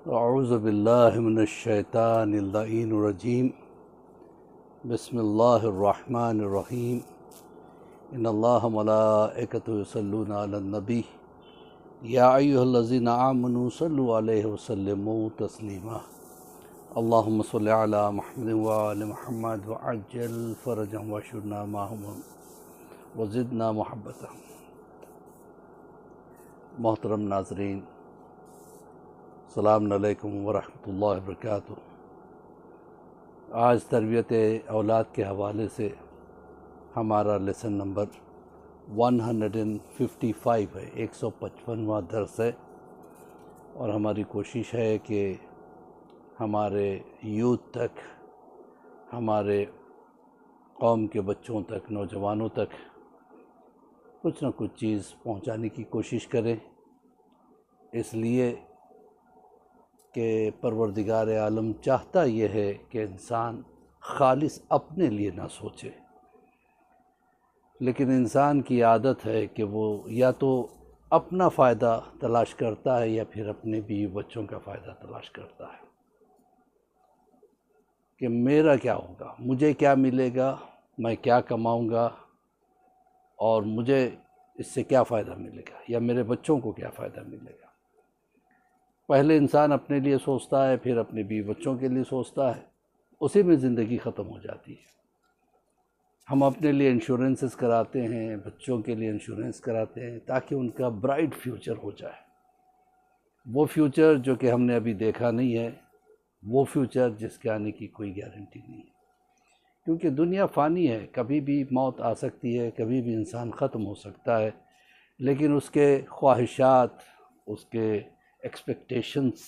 اعوذ باللہ من الشیطان اللعین الرجیم بسم اللہ الرحمن الرحیم ان اللہ ملائکتہ یصلون علی النبی یا ایہا الذین آمنوا صلوا علیہ وسلموا تسلیما اللہم صلی علی محمد وآل محمد وعجل فرجا واشرنا معہم وزدنا محبتا۔ محترم ناظرین، السلام علیکم ورحمۃ اللہ وبرکاتہ۔ آج تربیت اولاد کے حوالے سے ہمارا لیسن نمبر 155 ہے، 155واں درس ہے، اور ہماری کوشش ہے کہ ہمارے یوتھ تک، ہمارے قوم کے بچوں تک، نوجوانوں تک کچھ نہ کچھ چیز پہنچانے کی کوشش کریں، اس لیے کہ پروردگار عالم چاہتا یہ ہے کہ انسان خالص اپنے لیے نہ سوچے، لیکن انسان کی عادت ہے کہ وہ یا تو اپنا فائدہ تلاش کرتا ہے یا پھر اپنے بیوی بچوں کا فائدہ تلاش کرتا ہے کہ میرا کیا ہوگا، مجھے کیا ملے گا، میں کیا کماؤں گا اور مجھے اس سے کیا فائدہ ملے گا، یا میرے بچوں کو کیا فائدہ ملے گا۔ پہلے انسان اپنے لیے سوچتا ہے، پھر اپنے بیوی بچوں کے لیے سوچتا ہے، اسی میں زندگی ختم ہو جاتی ہے۔ ہم اپنے لیے انشورنسز کراتے ہیں، بچوں کے لیے انشورنس کراتے ہیں تاکہ ان کا برائٹ فیوچر ہو جائے۔ وہ فیوچر جو کہ ہم نے ابھی دیکھا نہیں ہے، وہ فیوچر جس کے آنے کی کوئی گارنٹی نہیں ہے، کیونکہ دنیا فانی ہے، کبھی بھی موت آ سکتی ہے، کبھی بھی انسان ختم ہو سکتا ہے، لیکن اس کے خواہشات، اس کے ایکسپیکٹیشنز،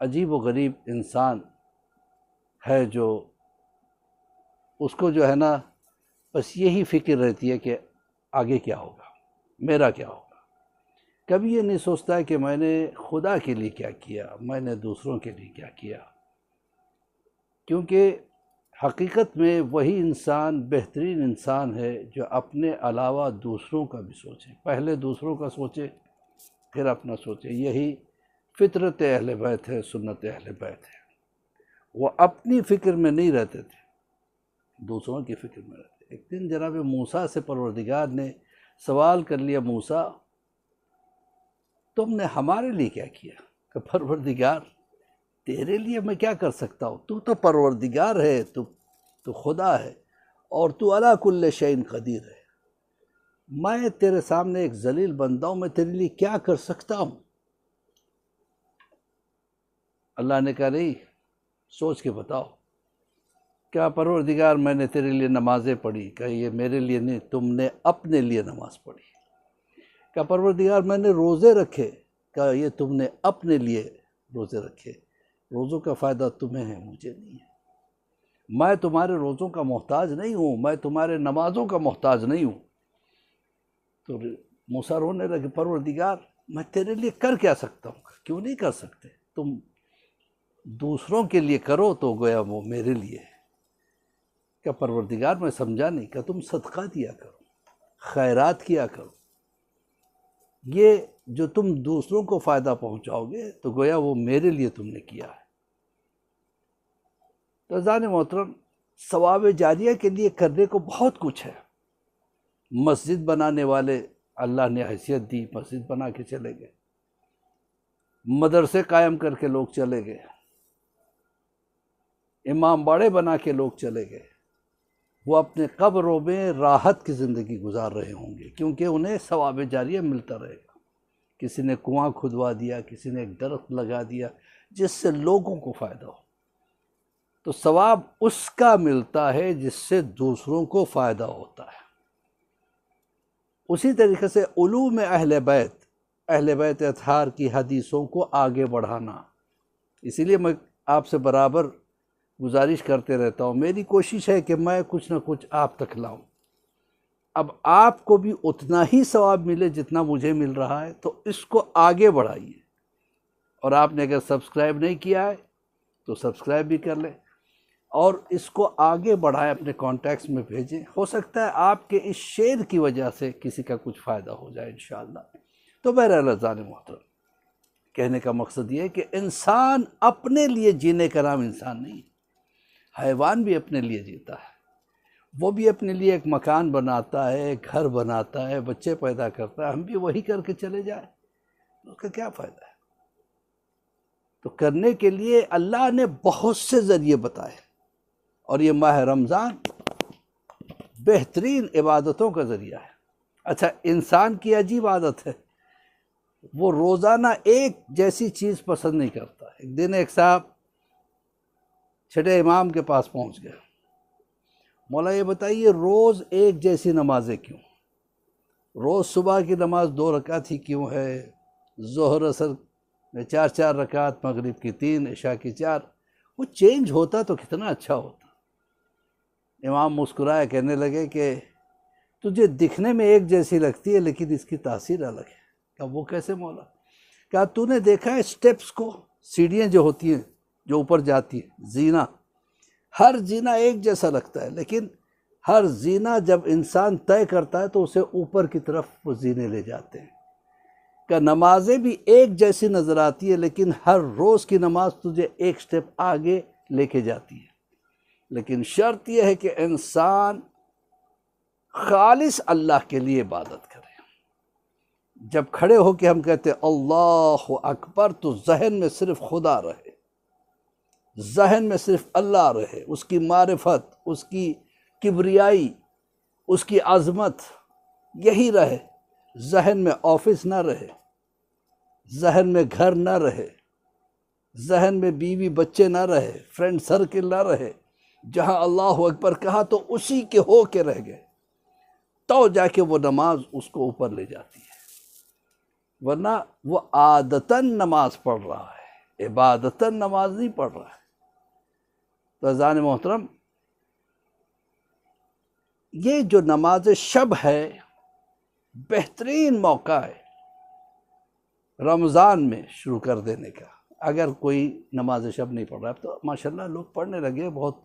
عجیب و غریب انسان ہے جو اس کو جو ہے نا بس یہی فکر رہتی ہے کہ آگے کیا ہوگا، میرا کیا ہوگا۔ کبھی یہ نہیں سوچتا ہے کہ میں نے خدا کے لیے کیا کیا، میں نے دوسروں کے لیے کیا کیا، کیونکہ حقیقت میں وہی انسان بہترین انسان ہے جو اپنے علاوہ دوسروں کا بھی سوچے، پہلے دوسروں کا سوچے پھر اپنا سوچے۔ یہی فطرت اہل بیت ہے، سنت اہل بیت ہے۔ وہ اپنی فکر میں نہیں رہتے تھے، دوسروں کی فکر میں رہتے۔ ایک دن جناب موسیٰ سے پروردگار نے سوال کر لیا، موسیٰ تم نے ہمارے لیے کیا کیا؟ کہ پروردگار تیرے لیے میں کیا کر سکتا ہوں، تو پروردگار ہے، تو خدا ہے، اور تو علی کل شیء قدیر ہے۔ میں تیرے سامنے ایک ذلیل بندہ ہوں، میں تیرے لیے کیا کر سکتا ہوں؟ اللہ نے کہا نہیں، سوچ کے بتاؤ۔ کیا پروردگار میں نے تیرے لیے نمازیں پڑھی؟ کہ یہ میرے لیے نہیں، تم نے اپنے لیے نماز پڑھی۔ کیا پروردگار میں نے روزے رکھے؟ کہ یہ تم نے اپنے لیے روزے رکھے، روزوں کا فائدہ تمہیں ہے، مجھے نہیں ہے۔ میں تمہارے روزوں کا محتاج نہیں ہوں، میں تمہارے نمازوں کا محتاج نہیں ہوں۔ تو موسیٰ رونے لگے، پروردگار میں تیرے لیے کر کیا سکتا ہوں؟ کیوں نہیں کر سکتے؟ تم دوسروں کے لیے کرو تو گویا وہ میرے لیے ہے۔ کیا پروردگار میں سمجھا نہیں کہ تم صدقہ دیا کرو، خیرات کیا کرو، یہ جو تم دوسروں کو فائدہ پہنچاؤ گے تو گویا وہ میرے لیے تم نے کیا ہے۔ تو عزیزان محترم، ثواب جاریہ کے لیے کرنے کو بہت کچھ ہے۔ مسجد بنانے والے اللہ نے حیثیت دی، مسجد بنا کے چلے گئے، مدرسے قائم کر کے لوگ چلے گئے، امام باڑے بنا کے لوگ چلے گئے۔ وہ اپنے قبروں میں راحت کی زندگی گزار رہے ہوں گے، کیونکہ انہیں ثواب جاریہ ملتا رہے گا۔ کسی نے کنواں کھدوا دیا، کسی نے ایک درخت لگا دیا جس سے لوگوں کو فائدہ ہو، تو ثواب اس کا ملتا ہے جس سے دوسروں کو فائدہ ہوتا ہے۔ اسی طریقے سے علوم اہل بیت اطہار کی حدیثوں کو آگے بڑھانا۔ اسی لیے میں آپ سے برابر گزارش کرتے رہتا ہوں، میری کوشش ہے کہ میں کچھ نہ کچھ آپ تک لاؤں۔ اب آپ کو بھی اتنا ہی ثواب ملے جتنا مجھے مل رہا ہے، تو اس کو آگے بڑھائیے۔ اور آپ نے اگر سبسکرائب نہیں کیا ہے تو سبسکرائب بھی کر لیں، اور اس کو آگے بڑھائیں، اپنے کانٹیکٹس میں بھیجیں۔ ہو سکتا ہے آپ کے اس شیئر کی وجہ سے کسی کا کچھ فائدہ ہو جائے انشاءاللہ۔ تو بہرحال عزیزان محترم، کہنے کا مقصد یہ ہے کہ انسان اپنے لیے جینے کا نام انسان نہیں ہے۔ حیوان بھی اپنے لیے جیتا ہے، وہ بھی اپنے لیے ایک مکان بناتا ہے، ایک گھر بناتا ہے، بچے پیدا کرتا ہے، ہم بھی وہی کر کے چلے جائیں، اس کا کیا فائدہ ہے؟ تو کرنے کے لیے اللہ نے بہت سے ذریعے بتائے، اور یہ ماہ رمضان بہترین عبادتوں کا ذریعہ ہے۔ اچھا، انسان کی عجیب عادت ہے، وہ روزانہ ایک جیسی چیز پسند نہیں کرتا۔ ایک دن ایک صاحب چھٹے امام کے پاس پہنچ گئے، مولا یہ بتائیے روز ایک جیسی نمازیں کیوں؟ روز صبح کی نماز 2 رکعت ہی کیوں ہے؟ ظہر عصر میں 4 رکعت، مغرب کی 3، عشاء کی 4، وہ چینج ہوتا تو کتنا اچھا ہوتا۔ امام مسکرائے، کہنے لگے کہ تجھے دکھنے میں ایک جیسی لگتی ہے لیکن اس کی تاثیر الگ ہے۔ کہا وہ کیسے مولا؟ کہا تو نے دیکھا ہے سٹیپس کو، سیڑھیاں جو ہوتی ہیں جو اوپر جاتی ہیں، زینہ، ہر زینہ ایک جیسا لگتا ہے، لیکن ہر زینہ جب انسان طے کرتا ہے تو اسے اوپر کی طرف وہ زینے لے جاتے ہیں۔ کہ نمازیں بھی ایک جیسی نظر آتی ہے لیکن ہر روز کی نماز تجھے ایک سٹیپ آگے لے کے جاتی ہے، لیکن شرط یہ ہے کہ انسان خالص اللہ کے لیے عبادت کرے۔ جب کھڑے ہو کے ہم کہتے ہیں اللہ اکبر تو ذہن میں صرف خدا رہے، ذہن میں صرف اللہ رہے، اس کی معرفت، اس کی کبریائی، اس کی عظمت یہی رہے، ذہن میں آفس نہ رہے، ذہن میں گھر نہ رہے، ذہن میں بیوی بچے نہ رہے، فرینڈ سرکل نہ رہے، جہاں اللہ اکبر کہا تو اسی کے ہو کے رہ گئے، تو جا کے وہ نماز اس کو اوپر لے جاتی ہے، ورنہ وہ عادتاً نماز پڑھ رہا ہے، عبادتاً نماز نہیں پڑھ رہا ہے۔ تو عزیزان محترم، یہ جو نماز شب ہے بہترین موقع ہے رمضان میں شروع کر دینے کا۔ اگر کوئی نماز شب نہیں پڑھ رہا ہے تو ماشاءاللہ لوگ پڑھنے لگے، بہت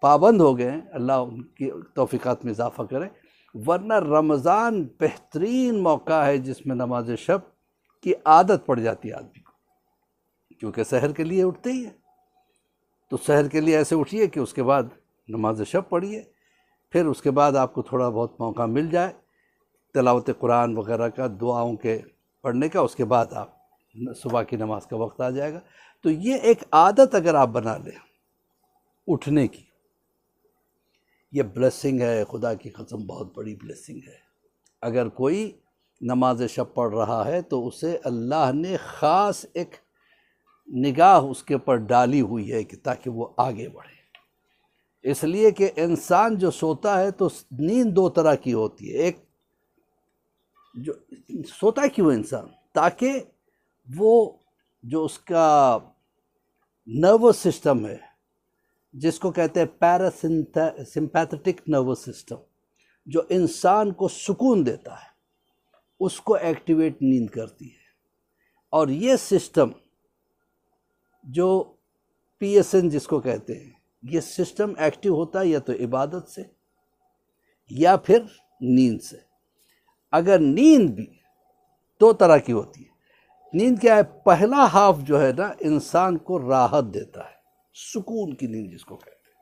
پابند ہو گئے ہیں، اللہ ان کی توفیقات میں اضافہ کرے، ورنہ رمضان بہترین موقع ہے جس میں نماز شب کی عادت پڑ جاتی ہے آدمی کو، کیونکہ سحر کے لیے اٹھتے ہی ہیں، تو سحر کے لیے ایسے اٹھیے کہ اس کے بعد نماز شب پڑھیے، پھر اس کے بعد آپ کو تھوڑا بہت موقع مل جائے تلاوت قرآن وغیرہ کا، دعاؤں کے پڑھنے کا، اس کے بعد آپ صبح کی نماز کا وقت آ جائے گا۔ تو یہ ایک عادت اگر آپ بنا لیں اٹھنے کی، یہ بلیسنگ ہے، خدا کی قسم بہت بڑی بلیسنگ ہے۔ اگر کوئی نماز شب پڑھ رہا ہے تو اسے اللہ نے خاص ایک نگاہ اس کے اوپر ڈالی ہوئی ہے کہ تاکہ وہ آگے بڑھے، اس لیے کہ انسان جو سوتا ہے تو نیند 2 طرح کی ہوتی ہے۔ ایک جو سوتا کیوں انسان؟ تاکہ وہ جو اس کا نروس سسٹم ہے، جس کو کہتے ہیں پیراسمپیتھٹک نروس سسٹم، جو انسان کو سکون دیتا ہے، اس کو ایکٹیویٹ نیند کرتی ہے، اور یہ سسٹم جو پی ایس این جس کو کہتے ہیں، یہ سسٹم ایکٹیو ہوتا ہے یا تو عبادت سے یا پھر نیند سے۔ اگر نیند بھی 2 طرح کی ہوتی ہے۔ نیند کیا ہے؟ پہلا ہاف جو ہے نا انسان کو راحت دیتا ہے، سکون کی نیند جس کو کہتے ہیں۔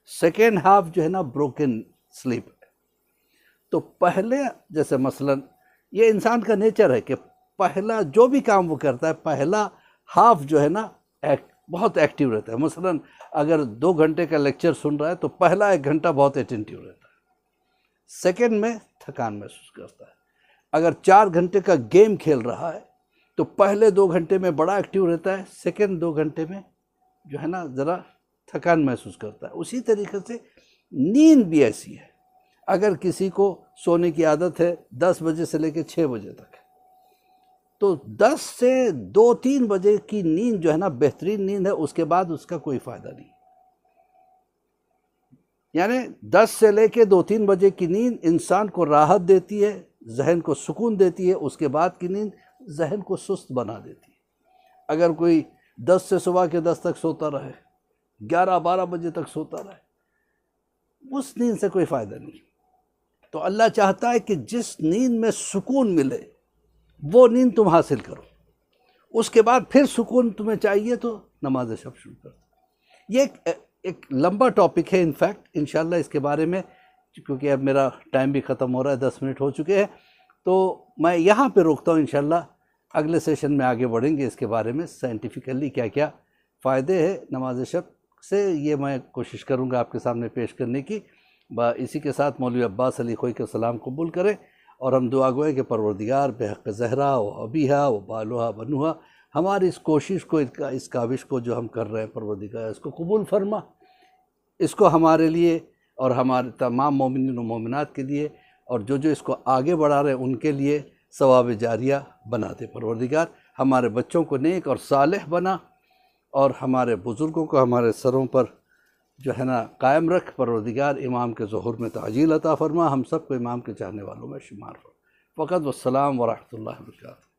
سیکنڈ ہاف جو ہے نا بروکن سلیپ ہے۔ تو پہلے جیسے مثلا یہ انسان کا نیچر ہے کہ پہلا جو بھی کام وہ کرتا ہے پہلا ہاف جو ہے نا بہت ایکٹیو رہتا ہے۔ مثلا اگر 2 گھنٹے کا لیکچر سن رہا ہے تو پہلا 1 گھنٹہ بہت اٹینٹیو رہتا ہے، سیکنڈ میں تھکان محسوس کرتا ہے۔ اگر 4 گھنٹے کا گیم کھیل رہا ہے تو پہلے 2 گھنٹے میں بڑا ایکٹیو رہتا ہے، سیکنڈ 2 گھنٹے میں جو ہے نا ذرا تھکان محسوس کرتا ہے۔ اسی طریقے سے نیند بھی ایسی ہے۔ اگر کسی کو سونے کی عادت ہے 10 بجے سے لے کے 6 بجے تک، تو 10 سے 2-3 بجے کی نیند جو ہے نا بہترین نیند ہے، اس کے بعد اس کا کوئی فائدہ نہیں۔ یعنی 10 سے لے کے 2-3 بجے کی نیند انسان کو راحت دیتی ہے، ذہن کو سکون دیتی ہے، اس کے بعد کی نیند ذہن کو سست بنا دیتی ہے۔ اگر کوئی 10 سے صبح کے 10 تک سوتا رہے، 11-12 بجے تک سوتا رہے، اس نیند سے کوئی فائدہ نہیں۔ تو اللہ چاہتا ہے کہ جس نیند میں سکون ملے وہ نیند تم حاصل کرو، اس کے بعد پھر سکون تمہیں چاہیے تو نماز شب شروع کر دو۔ یہ ایک لمبا ٹاپک ہے انفیکٹ، انشاءاللہ اس کے بارے میں، کیونکہ اب میرا ٹائم بھی ختم ہو رہا ہے، 10 منٹ ہو چکے ہیں، تو میں یہاں پہ روکتا ہوں۔ انشاءاللہ اگلے سیشن میں آگے بڑھیں گے اس کے بارے میں، سائنٹیفیکلی کیا کیا فائدے ہیں نماز شب سے، یہ میں کوشش کروں گا آپ کے سامنے پیش کرنے کی۔ اسی کے ساتھ مولوی عباس علی خوئی کا سلام قبول کریں، اور ہم دعا گوئیں کہ پروردگار بحق زہرا و ابیہا و بالوہا بنوہا، ہماری اس کوشش کو، اس کاوش کو جو ہم کر رہے ہیں، پروردگار اس کو قبول فرما، اس کو ہمارے لیے اور ہمارے تمام مومنین و مومنات کے لیے، اور جو اس کو آگے بڑھا رہے ہیں ان کے لیے ثواب جاریہ بنا دے پروردگار۔ ہمارے بچوں کو نیک اور صالح بنا، اور ہمارے بزرگوں کو ہمارے سروں پر جو ہے نا قائم رکھ پروردگار۔ امام کے ظہور میں تعجیل عطا فرما، ہم سب کو امام کے چاہنے والوں میں شمار فرما۔ فقط والسلام ورحمۃ اللہ وبرکاتہ۔